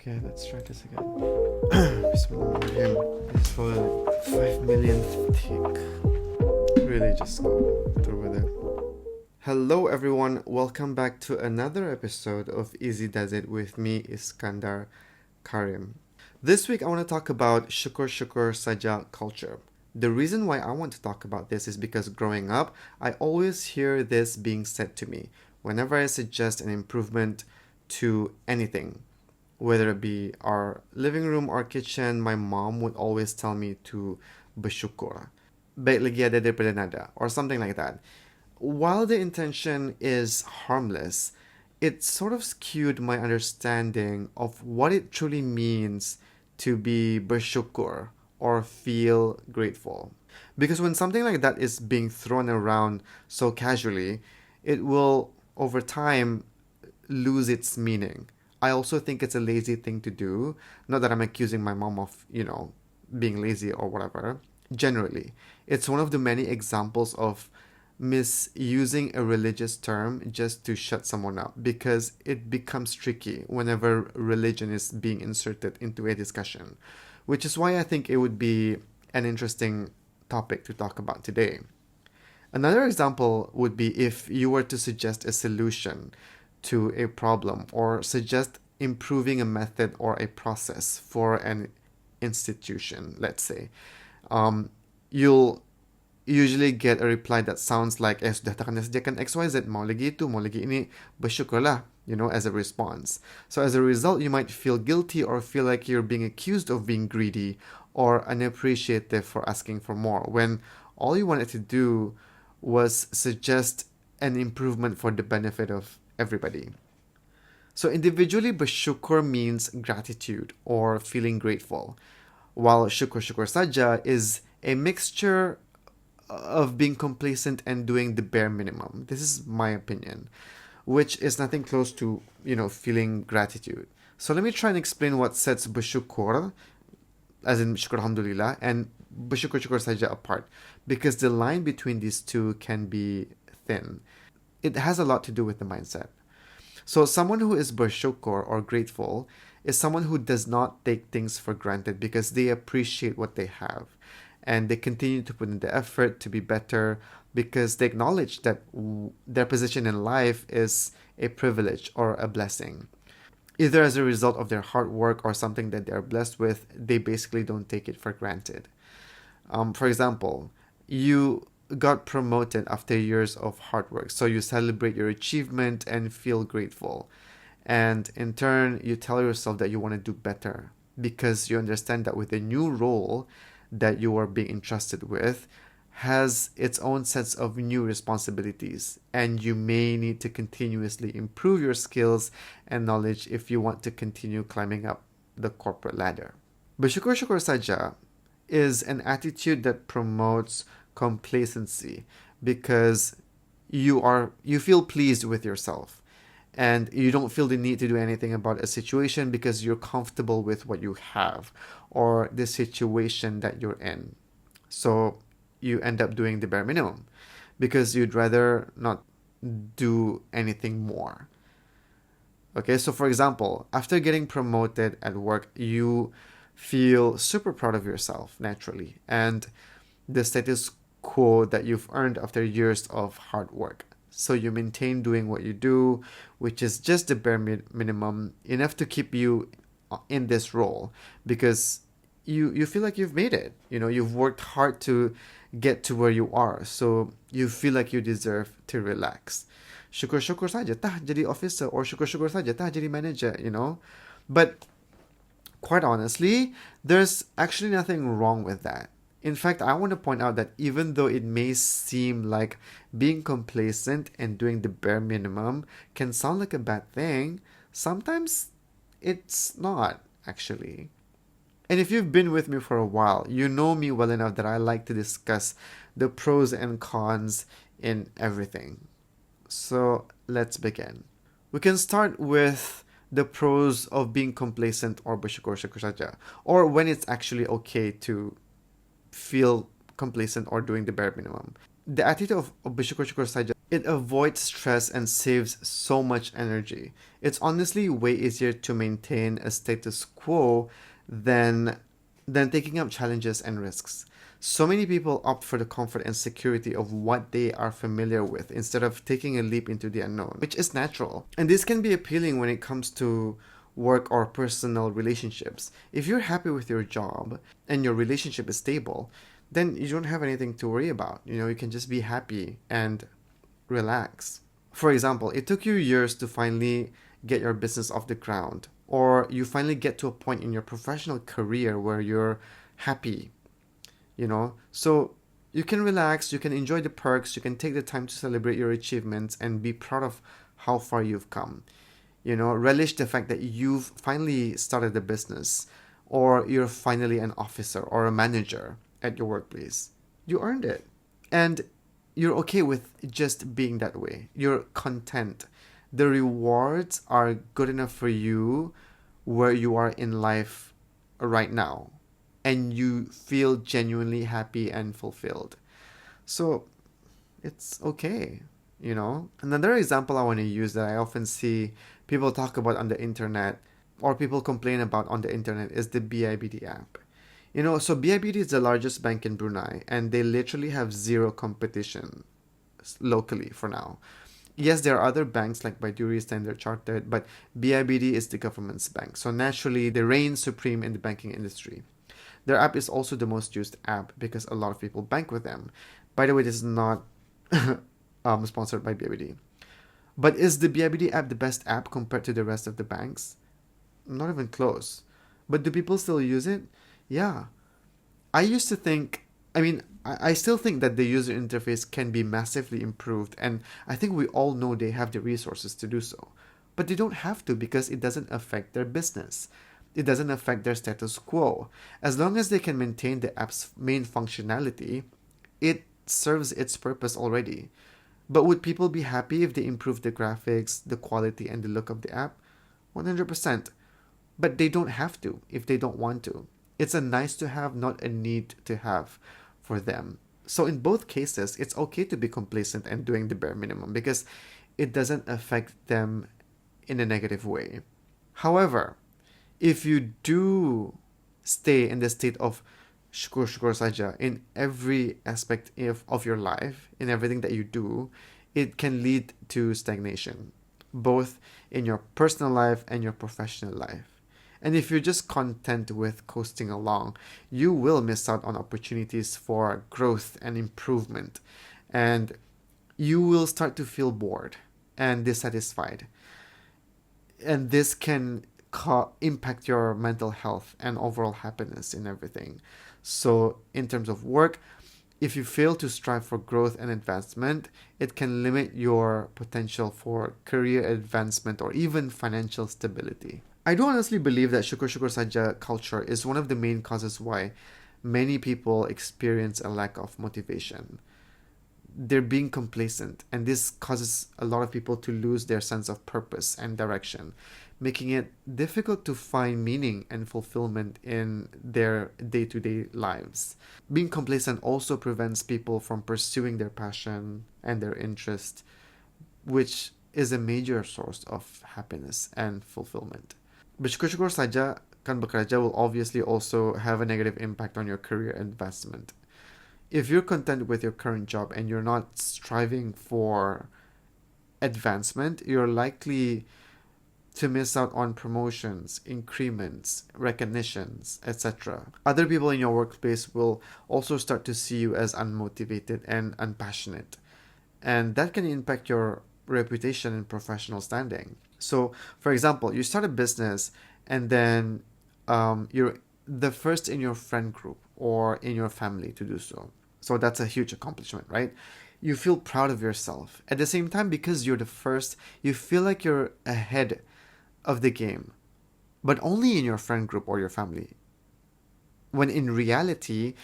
Okay, let's try this again. Bismillahirrahmanirrahim. It's for the 5 millionth take. Really just go through with it. Hello everyone, welcome back to another episode of IZZY Does It with me, Iskandar Karim. This week I want to talk about syukur-syukur saja culture. The reason why I want to talk about this is because growing up, I always hear this being said to me whenever I suggest an improvement to anything. Whether it be our living room or kitchen, my mom would always tell me to bersyukur. Baik lagi ada daripada nada, or something like that. While the intention is harmless, it sort of skewed my understanding of what it truly means to be bersyukur or feel grateful. Because when something like that is being thrown around so casually, it will, over time, lose its meaning. I also think it's a lazy thing to do. Not that I'm accusing my mom of, being lazy or whatever. Generally, it's one of the many examples of misusing a religious term just to shut someone up because it becomes tricky whenever religion is being inserted into a discussion, which is why I think it would be an interesting topic to talk about today. Another example would be if you were to suggest a solution to a problem or suggest improving a method or a process for an institution, let's say. You'll usually get a reply that sounds like, sudah tak kena sediakan XYZ, mau lagi itu, mau lagi ini, bersyukurlah, as a response. So as a result, you might feel guilty or feel like you're being accused of being greedy or unappreciative for asking for more, when all you wanted to do was suggest an improvement for the benefit of everybody. So individually, bersyukur means gratitude or feeling grateful, while syukur-syukur saja is a mixture of being complacent and doing the bare minimum. This is my opinion, which is nothing close to, feeling gratitude. So let me try and explain what sets bersyukur, as in syukur alhamdulillah, and bersyukur-syukur saja apart, because the line between these two can be thin. It has a lot to do with the mindset. So someone who is bersyukur or grateful is someone who does not take things for granted because they appreciate what they have and they continue to put in the effort to be better because they acknowledge that their position in life is a privilege or a blessing. Either as a result of their hard work or something that they're blessed with, they basically don't take it for granted. For example, you got promoted after years of hard work. So you celebrate your achievement and feel grateful. And in turn, you tell yourself that you want to do better because you understand that with the new role that you are being entrusted with has its own sets of new responsibilities. And you may need to continuously improve your skills and knowledge if you want to continue climbing up the corporate ladder. Bersyukur-syukur saja is an attitude that promotes complacency because you feel pleased with yourself and you don't feel the need to do anything about a situation because you're comfortable with what you have or the situation that you're in. So you end up doing the bare minimum because you'd rather not do anything more. Okay, so for example, after getting promoted at work, you feel super proud of yourself naturally and the status quo that you've earned after years of hard work. So you maintain doing what you do, which is just the bare minimum, enough to keep you in this role because you feel like you've made it. You've worked hard to get to where you are. So you feel like you deserve to relax. Syukur-syukur saja tah jadi officer or syukur-syukur saja tah jadi manager, But quite honestly, there's actually nothing wrong with that. In fact, I want to point out that even though it may seem like being complacent and doing the bare minimum can sound like a bad thing, sometimes it's not, actually. And if you've been with me for a while, you know me well enough that I like to discuss the pros and cons in everything. So let's begin. We can start with the pros of being complacent or bersyukur-syukur saja, or when it's actually okay to feel complacent or doing the bare minimum. The attitude of bersyukur-syukur saja It avoids stress and saves so much energy. It's honestly way easier to maintain a status quo than taking up challenges and risks. So many people opt for the comfort and security of what they are familiar with instead of taking a leap into the unknown, which is natural. And this can be appealing when it comes to work or personal relationships. If you're happy with your job and your relationship is stable, then you don't have anything to worry about. You can just be happy and relax. For example, it took you years to finally get your business off the ground, or you finally get to a point in your professional career where you're happy. So you can relax, you can enjoy the perks, you can take the time to celebrate your achievements and be proud of how far you've come. Relish the fact that you've finally started a business, or you're finally an officer or a manager at your workplace. You earned it. And you're okay with just being that way. You're content. The rewards are good enough for you where you are in life right now. And you feel genuinely happy and fulfilled. So it's okay. Another example I want to use that I often see people talk about on the internet or people complain about on the internet is the BIBD app. So BIBD is the largest bank in Brunei, and they literally have zero competition locally for now. Yes, there are other banks like Baiduri, Standard Chartered, but BIBD is the government's bank. So naturally, they reign supreme in the banking industry. Their app is also the most used app because a lot of people bank with them. By the way, this is not sponsored by BIBD. But is the BIBD app the best app compared to the rest of the banks? Not even close. But do people still use it? Yeah. I used to think, I still think that the user interface can be massively improved, and I think we all know they have the resources to do so. But they don't have to because it doesn't affect their business. It doesn't affect their status quo. As long as they can maintain the app's main functionality, it serves its purpose already. But would people be happy if they improved the graphics, the quality, and the look of the app? 100%. But they don't have to if they don't want to. It's a nice to have, not a need to have for them. So in both cases, it's okay to be complacent and doing the bare minimum because it doesn't affect them in a negative way. However, if you do stay in the state of syukur-syukur saja in every aspect of your life, in everything that you do, it can lead to stagnation, both in your personal life and your professional life. And if you're just content with coasting along, you will miss out on opportunities for growth and improvement. And you will start to feel bored and dissatisfied. And this can impact your mental health and overall happiness in everything. So in terms of work, if you fail to strive for growth and advancement, it can limit your potential for career advancement or even financial stability. I do honestly believe that syukur-syukur saja culture is one of the main causes why many people experience a lack of motivation. They're being complacent, and this causes a lot of people to lose their sense of purpose and direction, making it difficult to find meaning and fulfillment in their day-to-day lives. Being complacent also prevents people from pursuing their passion and their interest, which is a major source of happiness and fulfillment. Bersyukur-syukur saja kan bekerja will obviously also have a negative impact on your career advancement. If you're content with your current job and you're not striving for advancement, you're likely to miss out on promotions, increments, recognitions, etc. Other people in your workplace will also start to see you as unmotivated and unpassionate. And that can impact your reputation and professional standing. So, for example, you start a business and then you're the first in your friend group or in your family to do so. So that's a huge accomplishment, right? You feel proud of yourself. At the same time, because you're the first, you feel like you're ahead of the game, but only in your friend group or your family. When in reality,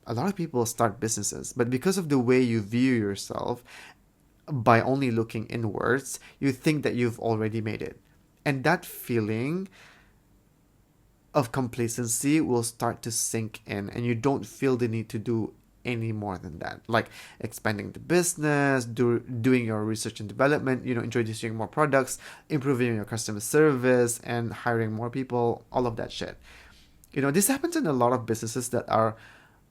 a lot of people start businesses, but because of the way you view yourself, by only looking inwards, you think that you've already made it. And that feeling of complacency will start to sink in, and you don't feel the need to do any more than that. Like expanding the business, doing your research and development, introducing more products, improving your customer service, and hiring more people, all of that shit. This happens in a lot of businesses that are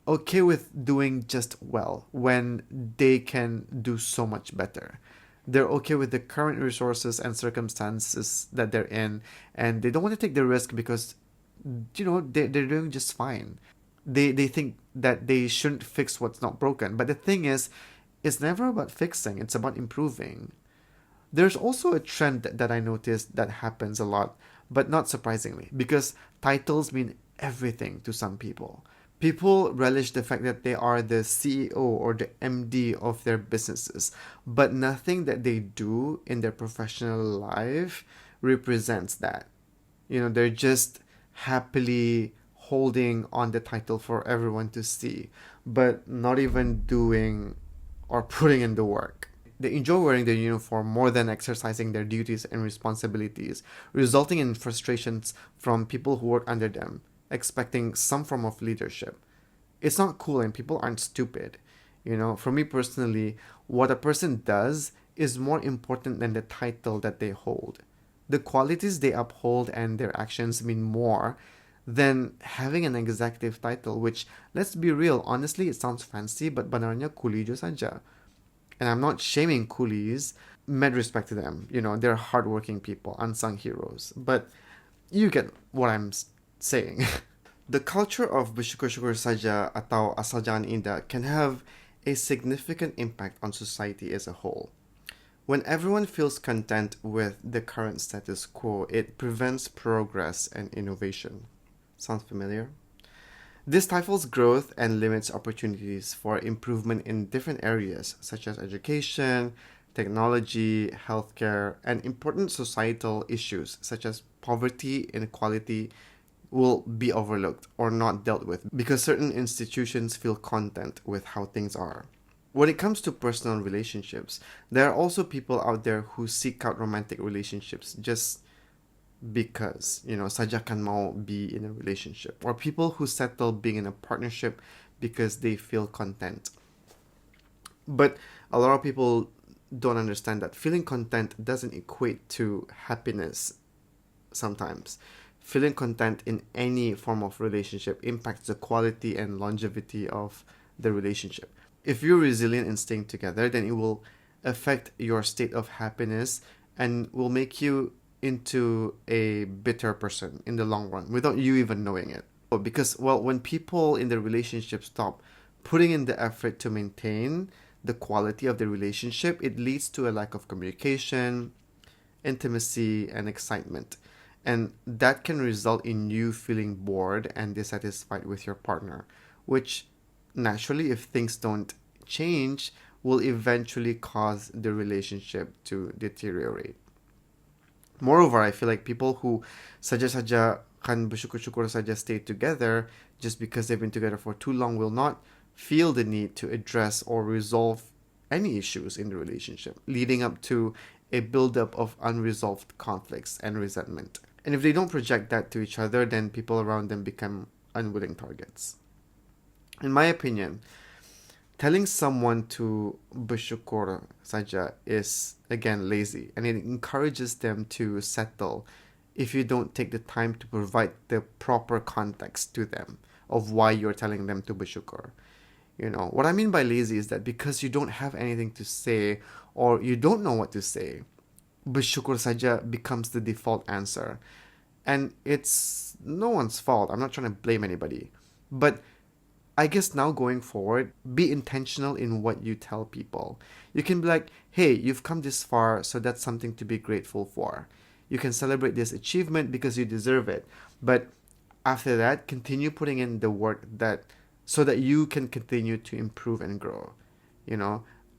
okay with doing just well when they can do so much better. They're okay with the current resources and circumstances that they're in, and they don't want to take the risk because, they're doing just fine. They think that they shouldn't fix what's not broken. But the thing is, it's never about fixing, it's about improving. There's also a trend that I noticed that happens a lot, but not surprisingly, because titles mean everything to some people. People relish the fact that they are the CEO or the MD of their businesses, but nothing that they do in their professional life represents that. They're just happily holding on the title for everyone to see, but not even doing or putting in the work. They enjoy wearing their uniform more than exercising their duties and responsibilities, resulting in frustrations from people who work under them, expecting some form of leadership. It's not cool, and people aren't stupid. For me personally, what a person does is more important than the title that they hold. The qualities they uphold and their actions mean more than having an executive title, which, let's be real, honestly, it sounds fancy, but banarnya kulijo saja. And I'm not shaming coolies, mad respect to them. They're hardworking people, unsung heroes. But you get what I'm saying. The culture of bersyukur-syukur saja atau asal jangan indah can have a significant impact on society as a whole. When everyone feels content with the current status quo, it prevents progress and innovation. Sounds familiar? This stifles growth and limits opportunities for improvement in different areas such as education, technology, healthcare, and important societal issues such as poverty, inequality will be overlooked or not dealt with because certain institutions feel content with how things are. When it comes to personal relationships, there are also people out there who seek out romantic relationships just because, saja kan mau be in a relationship, or people who settle being in a partnership because they feel content. But a lot of people don't understand that feeling content doesn't equate to happiness sometimes. Feeling content in any form of relationship impacts the quality and longevity of the relationship. If you're resilient in staying together, then it will affect your state of happiness and will make you into a bitter person in the long run without you even knowing it. Because, when people in the relationship stop putting in the effort to maintain the quality of the relationship, it leads to a lack of communication, intimacy, and excitement. And that can result in you feeling bored and dissatisfied with your partner, which naturally, if things don't change, will eventually cause the relationship to deteriorate. Moreover, I feel like people who saja kan bersyukur-syukur saja stay together just because they've been together for too long will not feel the need to address or resolve any issues in the relationship, leading up to a buildup of unresolved conflicts and resentment. And if they don't project that to each other, then people around them become unwilling targets. In my opinion, telling someone to bersyukur saja is, again, lazy, and it encourages them to settle if you don't take the time to provide the proper context to them of why you're telling them to bersyukur. What I mean by lazy is that because you don't have anything to say or you don't know what to say, bersyukur saja becomes the default answer. And it's no one's fault. I'm not trying to blame anybody. But I guess now going forward, be intentional in what you tell people. You can be like, hey, you've come this far, so that's something to be grateful for. You can celebrate this achievement because you deserve it. But after that, continue putting in the work so that you can continue to improve and grow.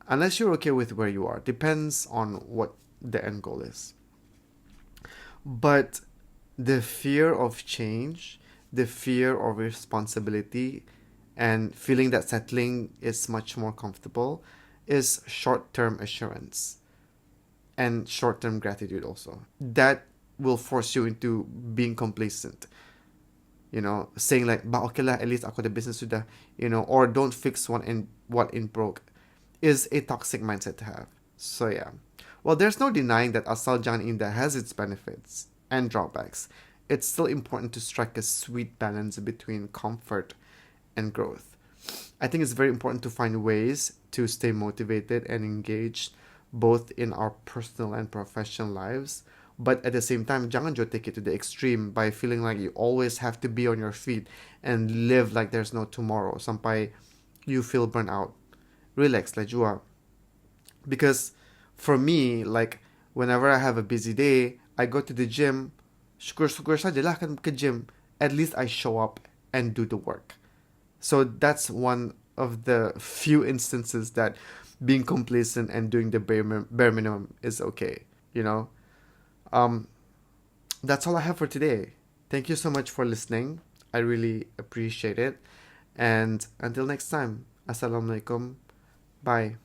Unless you're okay with where you are. Depends on what the end goal is. But the fear of change, the fear of responsibility, and feeling that settling is much more comfortable is short-term assurance and short-term gratitude also. That will force you into being complacent. saying like, "Ba okay lah, at least ako the business sudah," or don't fix what in broke, is a toxic mindset to have. So yeah. Well, there's no denying that asal jangan indah has its benefits and drawbacks. It's still important to strike a sweet balance between comfort and growth. I think it's very important to find ways to stay motivated and engaged both in our personal and professional lives. But at the same time, jangan jo take it to the extreme by feeling like you always have to be on your feet and live like there's no tomorrow sampai you feel burnt out. Relax lah jua. Because for me, like whenever I have a busy day, I go to the gym. Syukur-syukur saja lah kan ke gym. At least I show up and do the work. So that's one of the few instances that being complacent and doing the bare minimum is okay. Um, that's all I have for today. Thank you so much for listening. I really appreciate it. And until next time, Assalamualaikum. Bye.